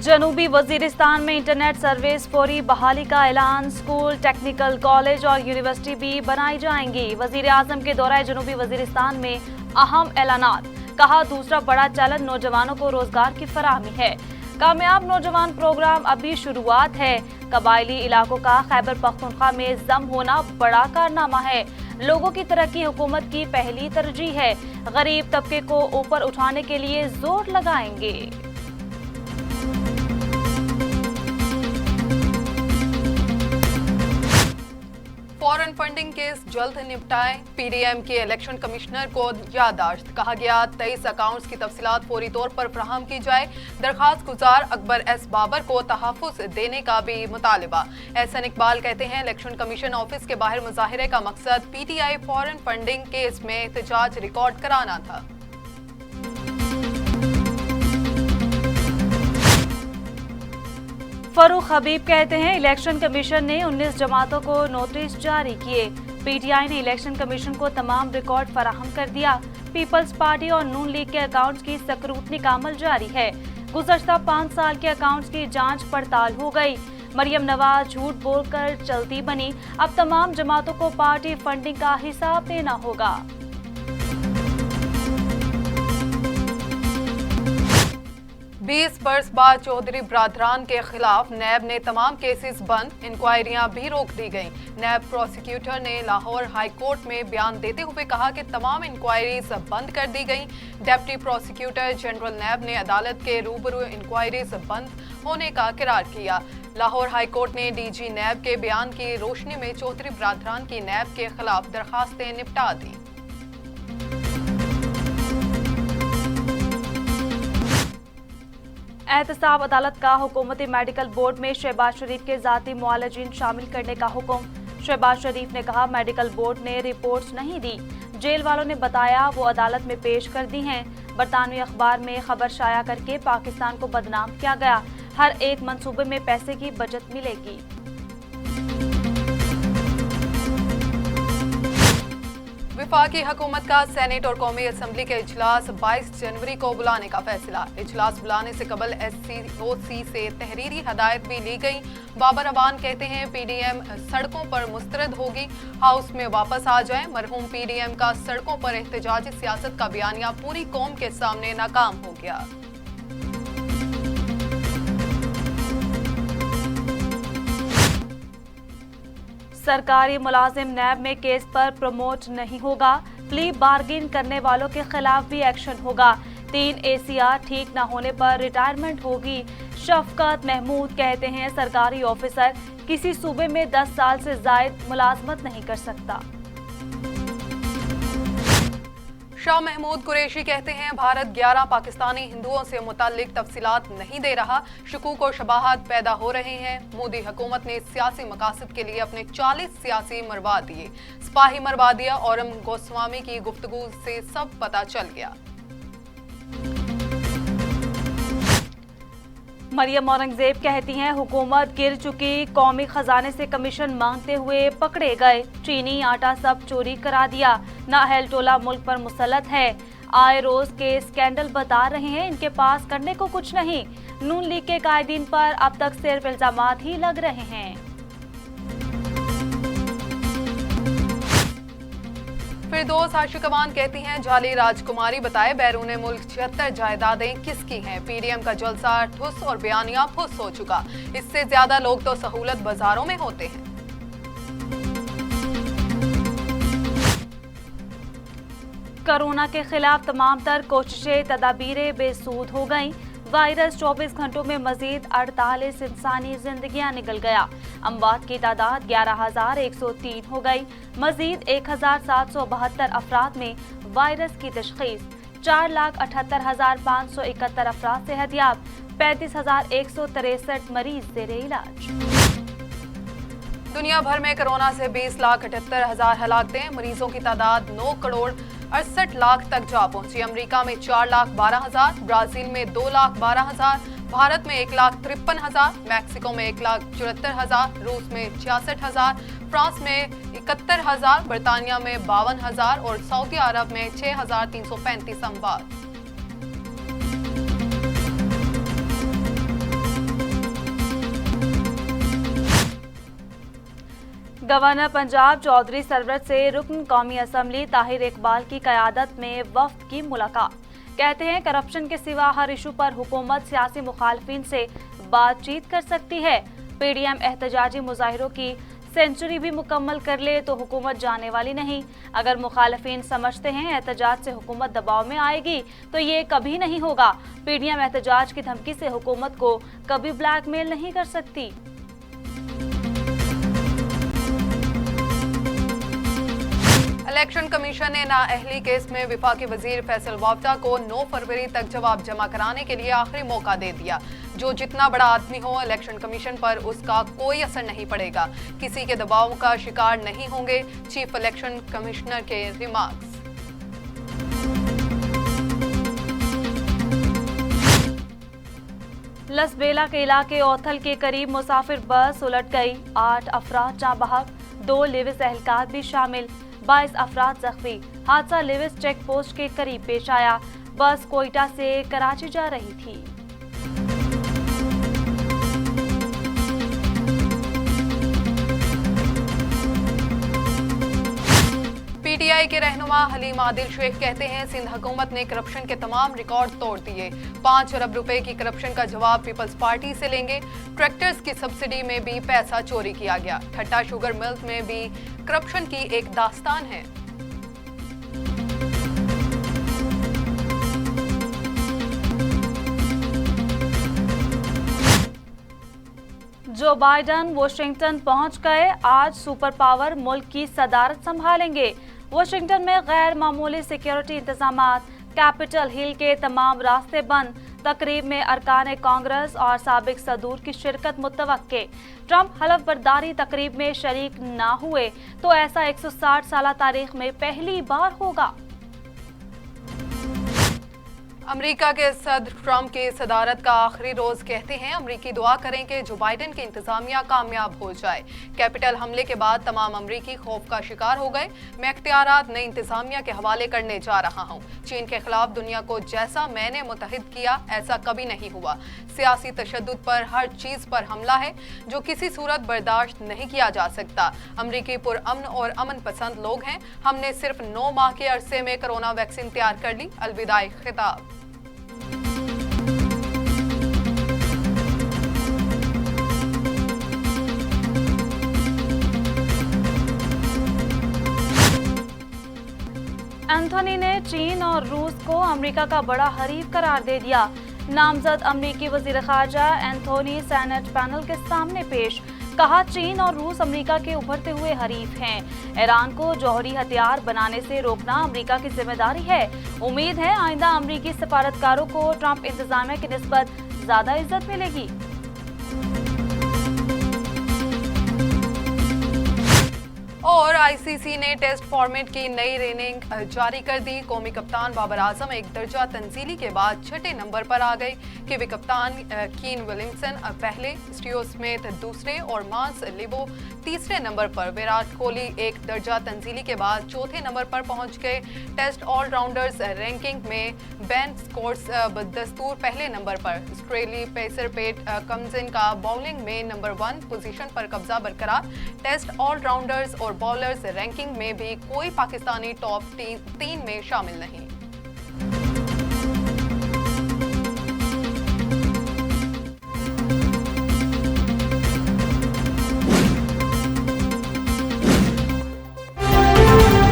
जनूबी वजीरिस्तान में internet service फौरी बहाली का ऐलान। स्कूल, टेक्निकल कॉलेज और यूनिवर्सिटी भी बनाई जाएंगी। वजीर आजम के दौरे जनूबी वजीरिस्तान में अहम ऐलानात। कहा, दूसरा बड़ा चैलेंज नौजवानों को रोजगार की फराहमी है। कामयाब नौजवान प्रोग्राम अभी शुरुआत है। कबायली इलाकों का खैबर पख्तूनख्वा में जम होना बड़ा कारनामा है। लोगों की तरक्की हुकूमत की पहली तरजीह है। गरीब तबके को ऊपर उठाने के लिए जोर लगाएंगे। फॉरेन फंडिंग केस जल्द निपटाएं। पीडीएम के इलेक्शन कमिश्नर को याददाश्त। कहा गया 23 अकाउंट्स की तफसीलात फौरी तौर पर फराहम की जाए। दरखास्त गुजार अकबर एस बाबर को तहफ़्फ़ुज़ देने का भी मुतालिबा। एहसन इकबाल कहते हैं, इलेक्शन कमीशन ऑफिस के बाहर मुजाहिरे का मकसद पीटीआई फॉरेन फंडिंग केस में एहतजाज रिकॉर्ड कराना था। फरूख हबीब कहते हैं, इलेक्शन कमीशन ने 19 जमातों को नोटिस जारी किए। पीटीआई ने इलेक्शन कमीशन को तमाम रिकॉर्ड फराहम कर दिया। पीपल्स पार्टी और नून लीग के अकाउंट्स की स्क्रूटनी का अमल जारी है। गुज़श्ता 5 साल के अकाउंट्स की जांच पड़ताल हो गई। मरियम नवाज झूठ बोलकर चलती बनी। अब तमाम जमातों को पार्टी फंडिंग का हिसाब देना होगा। 20 बरस बाद चौधरी बरादरान के खिलाफ नैब ने तमाम केसेस बंद। इंक्वायरियां भी रोक दी गईं। नैब प्रोसिक्यूटर ने लाहौर हाई कोर्ट में बयान देते हुए कहा कि तमाम इंक्वायरीज बंद कर दी गईं। डिप्टी प्रोसिक्यूटर जनरल नैब ने अदालत के रूबरू इंक्वायरीज बंद होने का करार किया। लाहौर हाई कोर्ट ने डीजी नैब के बयान की रोशनी में चौधरी बरादरान की नैब के खिलाफ दरखास्तें निपटा दी। एहतसाब अदालत का हुकूमती मेडिकल बोर्ड में शहबाज शरीफ के जाती मुआलजीन शामिल करने का हुक्म। शहबाज शरीफ ने कहा, मेडिकल बोर्ड ने रिपोर्ट्स नहीं दी। जेल वालों ने बताया वो अदालत में पेश कर दी हैं। बरतानवी अखबार में खबर शाया करके पाकिस्तान को बदनाम किया गया। हर एक मंसूबे में पैसे की बचत मिलेगी। वफाकी हुकूमत का सेनेट और कौमी असम्बली के इजलास 22 जनवरी को बुलाने का फैसला। इजलास बुलाने से कबल SCOC से तहरीरी हदायत भी ली गई। बाबर अवान कहते हैं, पीडीएम सड़कों पर मुस्तरद होगी। हाउस में वापस आ जाएं। मरहूम पीडीएम का सड़कों पर एहतजाजी सियासत का बयानिया पूरी कौम के सामने नाकाम हो गया। सरकारी मुलाजिम नैब में केस पर प्रमोट नहीं होगा। प्ली बार्गिन करने वालों के खिलाफ भी एक्शन होगा। 3 ACR ठीक न होने पर रिटायरमेंट होगी। शफकत महमूद कहते हैं, सरकारी ऑफिसर किसी सूबे में 10 साल से जायद मुलाजमत नहीं कर सकता। शाह महमूद कुरैशी कहते हैं, भारत 11 पाकिस्तानी हिंदुओं से मुताल्लिक तफसीलात नहीं दे रहा। शकूक और शबाहत पैदा हो रहे हैं। मोदी हुकूमत ने सियासी मकासद के लिए अपने 40 सियासी मरवा दिए। सिपाही मरवा दिया। औरम गोस्वामी की गुफ्तगू से सब पता चल गया। मरियम औरंगजेब कहती हैं, हुकूमत गिर चुकी। कौमी खजाने से कमीशन मांगते हुए पकड़े गए। चीनी आटा सब चोरी करा दिया। नाहल टोला मुल्क पर मुसल्लत है। आए रोज के स्कैंडल बता रहे हैं, इनके पास करने को कुछ नहीं। नून लीग के कायदीन पर अब तक सिर्फ इल्जामात ही लग रहे हैं। फिरदौस आशिकवान कहती हैं, जाली राजकुमारी बताए बैरून मुल्क 76 जायदादें किसकी हैं। पीडीएम का जलसा ठुस और बयानिया फुस हो चुका। इससे ज्यादा लोग तो सहूलत बाजारों में होते हैं। कोरोना के खिलाफ तमाम तर कोशिशें तदाबीरें बेसूद हो गईं। वायरस 24 घंटों में मजीद 48 इंसानी जिंदगियां निकल गया। अमवात की तादाद 11,103 हो गई। मजीद 1,772 अफराद में वायरस की तशखीस। 4,78,571 अफराद सेहतयाब। 35,163 मरीज ज़ेरे इलाज। दुनिया भर में कोरोना से 20,78,000 हलाकतें। मरीजों की तादाद 9 करोड़ 68 लाख तक जा पहुंची। अमेरिका में 4,12,000, ब्राजील में 2,12,000, भारत में 1,53,000, मैक्सिको में 1,74,000, रूस में 66,000, फ्रांस में 71,000, बरतानिया में 52,000 और सऊदी अरब में 6,335 अमवात। गवर्नर पंजाब चौधरी सरवरत से रुकन कौमी असम्बली ताहिर इकबाल की क़यादत में वफ्द की मुलाकात। कहते हैं करप्शन के सिवा हर इशू पर हुकूमत सियासी मुखालफिन से बातचीत कर सकती है। पीडीएम एहतजाजी मुजाहिरों की सेंचुरी भी मुकम्मल कर ले तो हुकूमत जाने वाली नहीं। अगर मुखालफिन समझते हैं एहतजाज से हुकूमत दबाव में आएगी तो ये कभी नहीं होगा। पीडीएम एहतजाज की धमकी से हुकूमत को कभी ब्लैकमेल नहीं कर सकती। इलेक्शन कमीशन ने नाअहली केस में विफाकी वजीर फैसल वाफ्दा को 9 फरवरी तक जवाब जमा कराने के लिए आखिरी मौका दे दिया। जो जितना बड़ा आदमी हो, इलेक्शन कमीशन पर उसका कोई असर नहीं पड़ेगा, किसी के दबाव का शिकार नहीं होंगे। चीफ इलेक्शन कमिश्नर के रिमार्क्स। लसबेला के इलाके ओथल के करीब मुसाफिर बस उलट गई। 8 अफराद जाँ बहक, 2 लिविस एहलकार भी शामिल, 22 अफराद जख्मी। हादसा लिविस चेक पोस्ट के करीब पेश आया। बस कोयटा से कराची जा रही थी। पीटीआई के रहनुमा हलीम आदिल शेख कहते हैं सिंध हुकूमत ने करप्शन के तमाम रिकॉर्ड तोड़ दिए। 5 अरब रुपए की करप्शन का जवाब पीपल्स पार्टी से लेंगे। ट्रैक्टर्स की सब्सिडी में भी पैसा चोरी किया गया। ठट्टा शुगर मिल्क में भी करप्शन की एक दास्तान है। जो बाइडन वॉशिंगटन पहुंच गए। आज सुपर पावर मुल्क की सदारत संभालेंगे। वॉशिंगटन में गैर मामूली सिक्योरिटी इंतजामात, कैपिटल हिल के तमाम रास्ते बंद। तकरीब में अरकान कांग्रेस और साबिक सदूर की शिरकत मुतवक्के। ट्रंप हलफ बर्दारी तकरीब में शरीक ना हुए तो ऐसा 160 साल तारीख में पहली बार होगा। अमेरिका के सदर ट्रंप की सदारत का आखिरी रोज कहते हैं अमेरिकी दुआ करें कि जो बाइडेन की इंतजामिया कामयाब हो जाए। कैपिटल हमले के बाद तमाम अमेरिकी खौफ का शिकार हो गए। मैं इख्तियारात नई इंतजामिया के हवाले करने जा रहा हूं। चीन के खिलाफ दुनिया को जैसा मैंने मुतहिद किया ऐसा कभी नहीं हुआ। सियासी तशद्दुद पर हर चीज पर हमला है जो किसी सूरत बर्दाश्त नहीं किया जा सकता। अमेरिकी पुरअमन और अमन पसंद लोग हैं। हमने सिर्फ 9 माह के अरसे में कोरोना वैक्सीन तैयार कर ली। अलविदाई खिताब। एंथोनी ने चीन और रूस को अमेरिका का बड़ा हरीफ करार दे दिया। नामजद अमेरिकी वजीर खारजा एंथोनी सेनेट पैनल के सामने पेश। कहा चीन और रूस अमेरिका के उभरते हुए हरीफ हैं। ईरान को जौहरी हथियार बनाने से रोकना अमेरिका की जिम्मेदारी है। उम्मीद है आइंदा अमेरिकी सफारतकारों को ट्रंप इंतजामिया की निस्बत ज्यादा इज्जत मिलेगी। और आईसीसी ने टेस्ट फॉर्मेट की नई रेटिंग जारी कर दी। कौमी कप्तान बाबर आजम एक दर्जा तंजीली के बाद 6ठे नंबर पर आ गए। किवी कप्तान कीन विलियमसन पहले, स्टीव स्मिथ दूसरे और मार्स लिबो तीसरे नंबर पर। विराट कोहली एक दर्जा तंजीली के बाद 4थे नंबर पर पहुंच गए। टेस्ट ऑलराउंडर्स रैंकिंग में बेन स्टोक्स बदस्तूर पहले नंबर पर। ऑस्ट्रेलियाई पेसर पैट कमिंस का बॉलिंग में नंबर 1 पोजीशन पर कब्जा बरकरार। टेस्ट ऑलराउंडर्स और बॉलर्स रैंकिंग में भी कोई पाकिस्तानी टॉप 3 में शामिल नहीं।